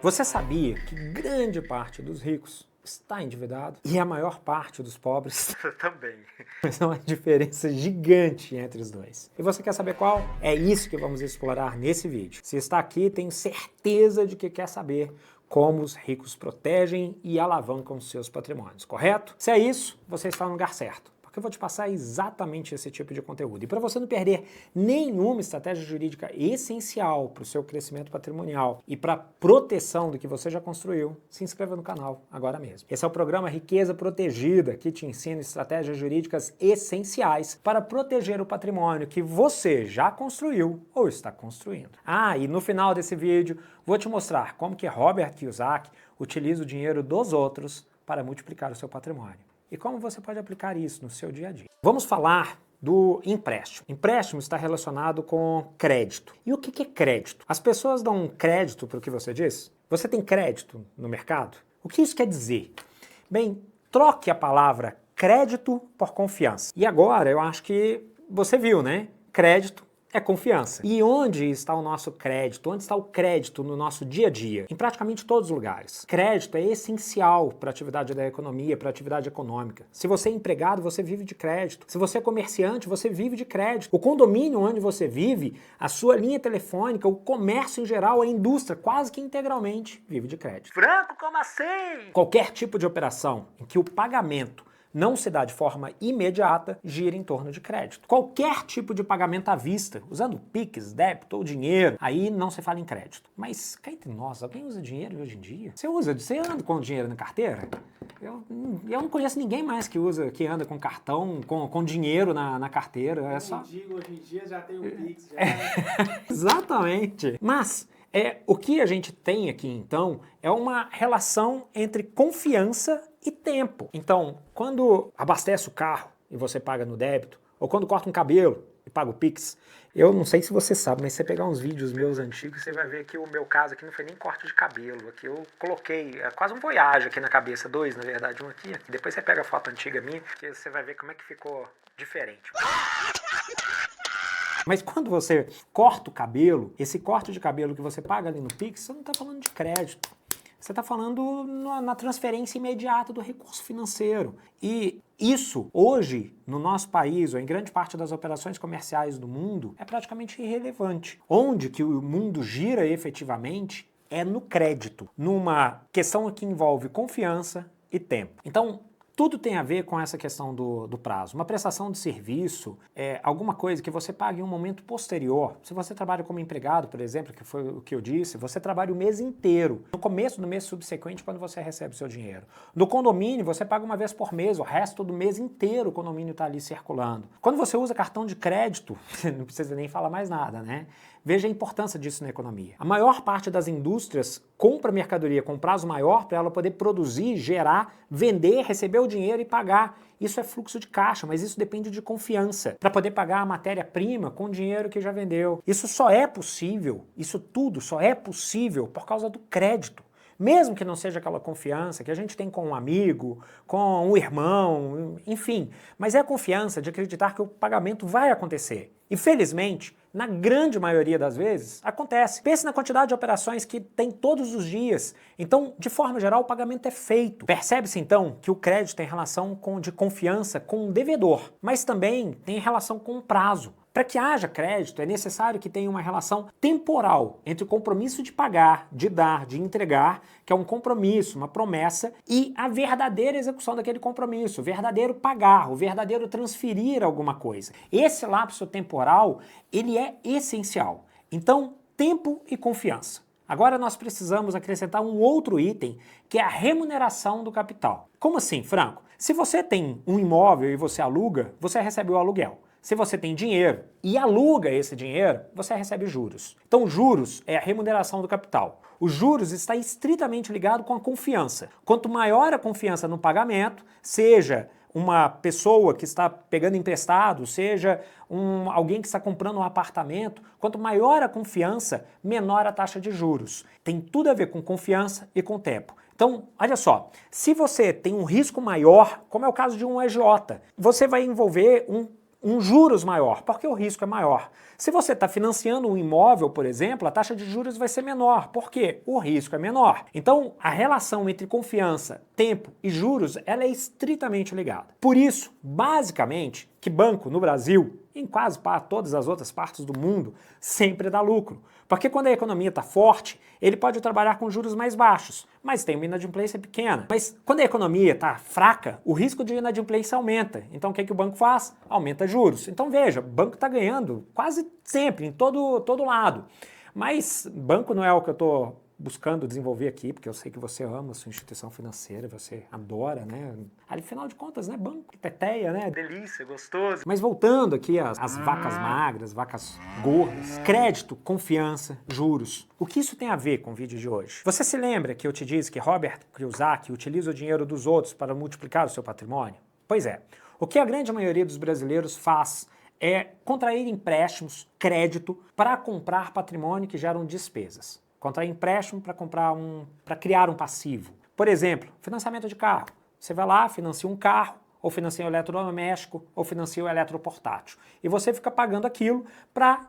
Você sabia que grande parte dos ricos está endividado e a maior parte dos pobres também? Mas é uma diferença gigante entre os dois. E você quer saber qual? É isso que vamos explorar nesse vídeo. Se está aqui, tenho certeza de que quer saber como os ricos protegem e alavancam seus patrimônios, correto? Se é isso, você está no lugar certo. Eu vou te passar exatamente esse tipo de conteúdo. E para você não perder nenhuma estratégia jurídica essencial para o seu crescimento patrimonial e para a proteção do que você já construiu, se inscreva no canal agora mesmo. Esse é o programa Riqueza Protegida, que te ensina estratégias jurídicas essenciais para proteger o patrimônio que você já construiu ou está construindo. E no final desse vídeo vou te mostrar como que Robert Kiyosaki utiliza o dinheiro dos outros para multiplicar o seu patrimônio. E como você pode aplicar isso no seu dia a dia. Vamos falar do empréstimo. Empréstimo está relacionado com crédito. E o que é crédito? As pessoas dão crédito para o que você diz? Você tem crédito no mercado? O que isso quer dizer? Bem, troque a palavra crédito por confiança. E agora eu acho que você viu, né? Crédito é confiança. E onde está o nosso crédito? Onde está o crédito no nosso dia a dia? Em praticamente todos os lugares. Crédito é essencial para a atividade da economia, para a atividade econômica. Se você é empregado, você vive de crédito. Se você é comerciante, você vive de crédito. O condomínio onde você vive, a sua linha telefônica, o comércio em geral, a indústria, quase que integralmente vive de crédito. Franco, como assim? Qualquer tipo de operação em que o pagamento não se dá de forma imediata, gira em torno de crédito. Qualquer tipo de pagamento à vista, usando Pix, débito ou dinheiro, aí não se fala em crédito. Mas cá entre nós, alguém usa dinheiro hoje em dia? Você anda com dinheiro na carteira? Eu não conheço ninguém mais que anda com cartão, com dinheiro na carteira. É só... Hoje em dia já tem o Pix. Exatamente. Mas o que a gente tem aqui, então, é uma relação entre confiança e tempo. Então, quando abastece o carro e você paga no débito, ou quando corta um cabelo e paga o Pix, eu não sei se você sabe, mas se você pegar uns vídeos meus antigos, você vai ver que o meu caso aqui não foi nem corte de cabelo. Aqui eu coloquei quase um Voyage aqui na cabeça, dois, na verdade, um aqui. Depois você pega a foto antiga minha, que você vai ver como é que ficou diferente. Mas quando você corta o cabelo, esse corte de cabelo que você paga ali no Pix, você não está falando de crédito. Você está falando na transferência imediata do recurso financeiro. E isso, hoje, no nosso país, ou em grande parte das operações comerciais do mundo, é praticamente irrelevante. Onde que o mundo gira efetivamente é no crédito, numa questão que envolve confiança e tempo. Então, tudo tem a ver com essa questão do prazo. Uma prestação de serviço é alguma coisa que você paga em um momento posterior. Se você trabalha como empregado, por exemplo, que foi o que eu disse, você trabalha o mês inteiro. No começo do mês subsequente, quando você recebe o seu dinheiro. No condomínio, você paga uma vez por mês, o resto do mês inteiro o condomínio está ali circulando. Quando você usa cartão de crédito, não precisa nem falar mais nada, né? Veja a importância disso na economia. A maior parte das indústrias compra mercadoria com prazo maior para ela poder produzir, gerar, vender, receber o dinheiro e pagar. Isso é fluxo de caixa, mas isso depende de confiança para poder pagar a matéria-prima com o dinheiro que já vendeu. Isso só é possível, isso tudo só é possível por causa do crédito. Mesmo que não seja aquela confiança que a gente tem com um amigo, com um irmão, enfim. Mas é a confiança de acreditar que o pagamento vai acontecer. E felizmente, na grande maioria das vezes, acontece. Pense na quantidade de operações que tem todos os dias. Então, de forma geral, o pagamento é feito. Percebe-se então que o crédito tem relação de confiança com o devedor, mas também tem relação com o prazo. Para que haja crédito, é necessário que tenha uma relação temporal entre o compromisso de pagar, de dar, de entregar, que é um compromisso, uma promessa, e a verdadeira execução daquele compromisso, o verdadeiro pagar, o verdadeiro transferir alguma coisa. Esse lapso temporal, ele é essencial. Então, tempo e confiança. Agora nós precisamos acrescentar um outro item, que é a remuneração do capital. Como assim, Franco? Se você tem um imóvel e você aluga, você recebe o aluguel. Se você tem dinheiro e aluga esse dinheiro, você recebe juros. Então, juros é a remuneração do capital. Os juros está estritamente ligado com a confiança. Quanto maior a confiança no pagamento, seja uma pessoa que está pegando emprestado, seja alguém que está comprando um apartamento, quanto maior a confiança, menor a taxa de juros. Tem tudo a ver com confiança e com tempo. Então, olha só, se você tem um risco maior, como é o caso de um agiota, você vai envolver um um juros maior, porque o risco é maior. Se você está financiando um imóvel, por exemplo, a taxa de juros vai ser menor. Por quê? O risco é menor. Então, a relação entre confiança, tempo e juros, ela é estritamente ligada. Por isso, basicamente, que banco no Brasil, em quase todas as outras partes do mundo, sempre dá lucro. Porque quando a economia está forte, ele pode trabalhar com juros mais baixos, mas tem uma inadimplência pequena. Mas quando a economia está fraca, o risco de inadimplência aumenta. Então o que o banco faz? Aumenta juros. Então veja, o banco está ganhando quase sempre, em todo lado. Mas banco não é o que eu estou buscando desenvolver aqui, porque eu sei que você ama a sua instituição financeira, você adora, né? Afinal de contas, né? Banco, teteia, né? Delícia, gostoso. Mas voltando aqui às vacas magras, vacas gordas, crédito, confiança, juros. O que isso tem a ver com o vídeo de hoje? Você se lembra que eu te disse que Robert Kiyosaki utiliza o dinheiro dos outros para multiplicar o seu patrimônio? Pois é. O que a grande maioria dos brasileiros faz é contrair empréstimos, crédito, para comprar patrimônio que geram despesas. Contrair empréstimo para criar um passivo. Por exemplo, financiamento de carro. Você vai lá, financia um carro, ou financia um eletrodoméstico, ou financia um eletroportátil. E você fica pagando aquilo para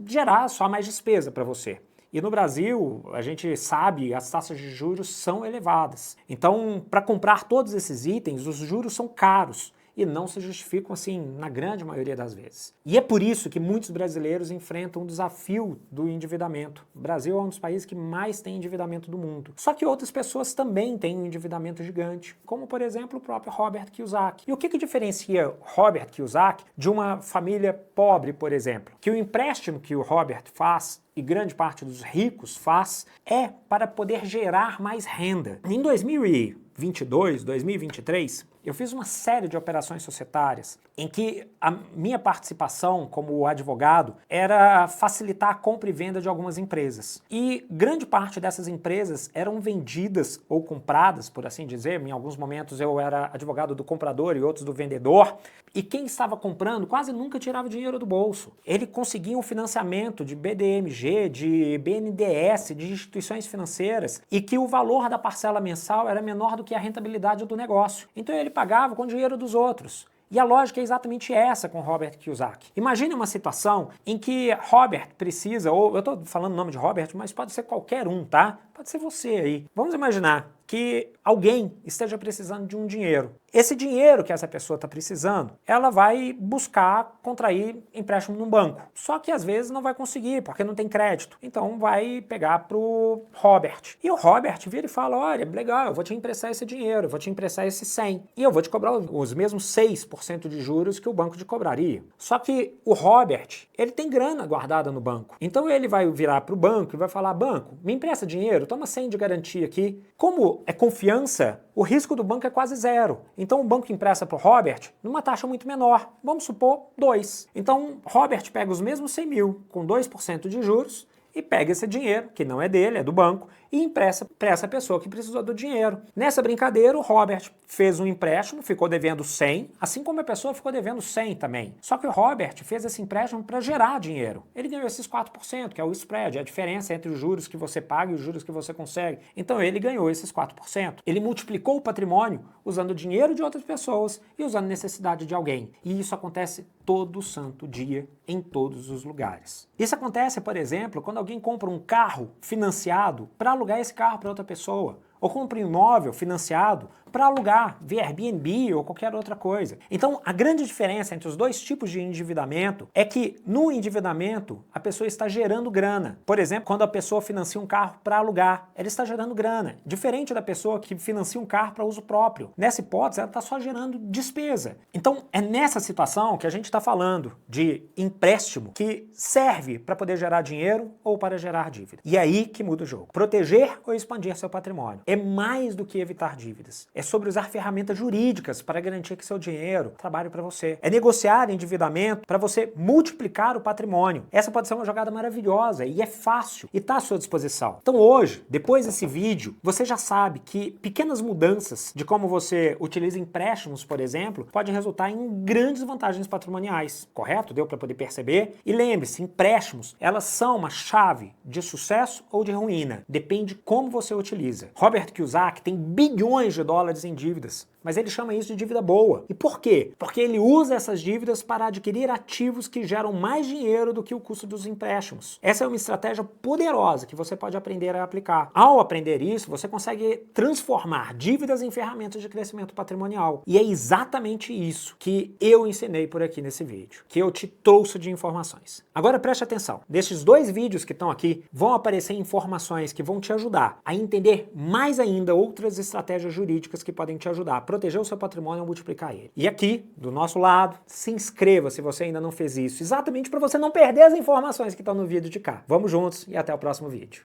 gerar só mais despesa para você. E no Brasil, a gente sabe, as taxas de juros são elevadas. Então, para comprar todos esses itens, os juros são caros. E não se justificam assim na grande maioria das vezes. E é por isso que muitos brasileiros enfrentam o desafio do endividamento. O Brasil é um dos países que mais tem endividamento do mundo. Só que outras pessoas também têm um endividamento gigante, como por exemplo o próprio Robert Kiyosaki. E o que diferencia Robert Kiyosaki de uma família pobre, por exemplo? Que o empréstimo que o Robert faz e grande parte dos ricos faz é para poder gerar mais renda. Em 2022, 2023, eu fiz uma série de operações societárias em que a minha participação como advogado era facilitar a compra e venda de algumas empresas. E grande parte dessas empresas eram vendidas ou compradas, por assim dizer. Em alguns momentos eu era advogado do comprador e outros do vendedor. E quem estava comprando quase nunca tirava dinheiro do bolso. Ele conseguia um financiamento de BDMG, de BNDES, de instituições financeiras, e que o valor da parcela mensal era menor do que a rentabilidade do negócio. Então ele pagava com dinheiro dos outros. E a lógica é exatamente essa com Robert Kiyosaki. Imagine uma situação em que Robert precisa, ou eu estou falando o nome de Robert, mas pode ser qualquer um, tá? Pode ser você aí. Vamos imaginar que alguém esteja precisando de um dinheiro. Esse dinheiro que essa pessoa está precisando, ela vai buscar contrair empréstimo num banco. Só que às vezes não vai conseguir, porque não tem crédito. Então vai pegar pro Robert. E o Robert vira e fala, olha, legal, eu vou te emprestar esse dinheiro, eu vou te emprestar esse 100. E eu vou te cobrar os mesmos 6% de juros que o banco te cobraria. Só que o Robert, ele tem grana guardada no banco. Então ele vai virar pro banco e vai falar, banco, me empresta dinheiro, toma 100 de garantia aqui. Como é confiança, o risco do banco é quase zero. Então o banco empresta para o Robert numa taxa muito menor, vamos supor 2. Então Robert pega os mesmos 100 mil com 2% de juros e pega esse dinheiro, que não é dele, é do banco, e empresta para essa pessoa que precisou do dinheiro. Nessa brincadeira, o Robert fez um empréstimo, ficou devendo 100, assim como a pessoa ficou devendo 100 também. Só que o Robert fez esse empréstimo para gerar dinheiro. Ele ganhou esses 4%, que é o spread, é a diferença entre os juros que você paga e os juros que você consegue. Então ele ganhou esses 4%. Ele multiplicou o patrimônio usando o dinheiro de outras pessoas e usando a necessidade de alguém. E isso acontece todo santo dia, em todos os lugares. Isso acontece, por exemplo, quando alguém compra um carro financiado para alugar esse carro para outra pessoa, ou compra um imóvel financiado para alugar via Airbnb ou qualquer outra coisa. Então, a grande diferença entre os dois tipos de endividamento é que no endividamento a pessoa está gerando grana. Por exemplo, quando a pessoa financia um carro para alugar, ela está gerando grana, diferente da pessoa que financia um carro para uso próprio. Nessa hipótese, ela está só gerando despesa. Então, é nessa situação que a gente está falando de empréstimo que serve para poder gerar dinheiro ou para gerar dívida. E é aí que muda o jogo. Proteger ou expandir seu patrimônio. É mais do que evitar dívidas. É sobre usar ferramentas jurídicas para garantir que seu dinheiro trabalhe para você. É negociar endividamento para você multiplicar o patrimônio. Essa pode ser uma jogada maravilhosa e é fácil e está à sua disposição. Então hoje, depois desse vídeo, você já sabe que pequenas mudanças de como você utiliza empréstimos, por exemplo, podem resultar em grandes vantagens patrimoniais, correto? Deu para poder perceber? E lembre-se, empréstimos, elas são uma chave de sucesso ou de ruína. Depende como você utiliza. Robert Kiyosaki tem bilhões de dólares em dívidas, mas ele chama isso de dívida boa. E por quê? Porque ele usa essas dívidas para adquirir ativos que geram mais dinheiro do que o custo dos empréstimos. Essa é uma estratégia poderosa que você pode aprender a aplicar. Ao aprender isso, você consegue transformar dívidas em ferramentas de crescimento patrimonial. E é exatamente isso que eu ensinei por aqui nesse vídeo, que eu te trouxe de informações. Agora preste atenção, desses 2 vídeos que estão aqui, vão aparecer informações que vão te ajudar a entender mais ainda outras estratégias jurídicas que podem te ajudar a proteger o seu patrimônio e multiplicar ele. E aqui, do nosso lado, se inscreva se você ainda não fez isso, exatamente para você não perder as informações que estão no vídeo de cá. Vamos juntos e até o próximo vídeo.